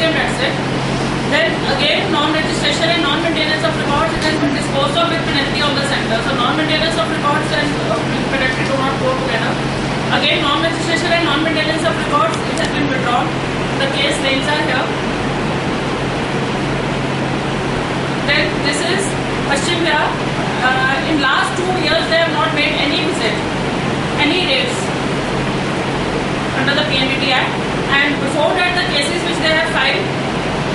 and that's it. Then again, non-registration and non-maintenance of records, it has been disposed of with penalty on the center. So non-maintenance of records and penalty do not go together. Again, non-registration and non-maintenance of records, it has been withdrawn. The case names are here. Then this is Paschim Vihar. In last 2 years, they have not made any visit, any raids under the PNDT Act. And before that, the cases which they have filed,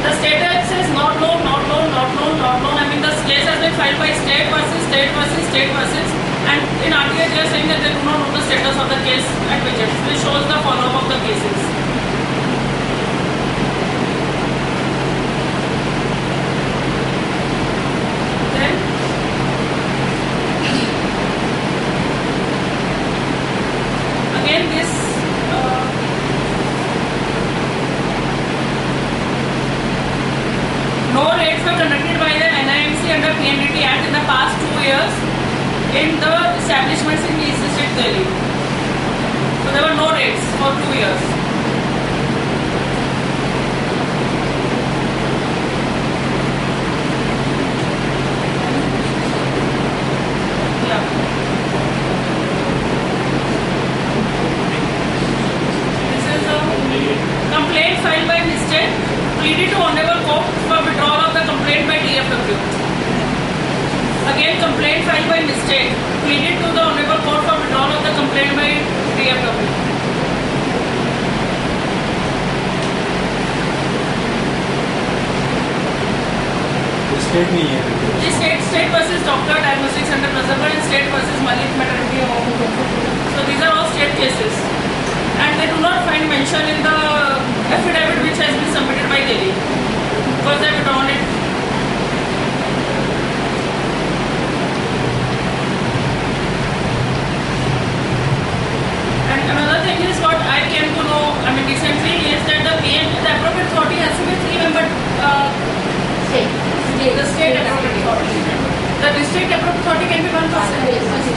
the status is not known, not known, not known, not known. I mean, the case has been filed by state versus state versus state versus. And in RTI, they are saying that they do not know the status of the case at which it shows the follow-up of the cases. Then, again, this no raids were conducted by the NIMC under PNDT Act in the past 2 years in the establishments in East District, Delhi. So there were no raids for 2 years. Yeah. This is a complaint filed by mistake, pleaded to Honorable Court for withdrawal of the complaint by DFW. Again, complaint filed by mistake, pleaded to the Honorable Court for withdrawal of the complaint by DFW. State नहीं है This state versus Doctor Diagnostics Center Nazargarh and state versus Malik Maternity Home. So these are all state cases, and they do not find mention in the affidavit which has been submitted by Delhi because they have withdrawn it. And another thing is what I came to know, I mean recently, is that the appropriate authority has to be 3-member the state appropriate authority. The district appropriate authority can be 1 person.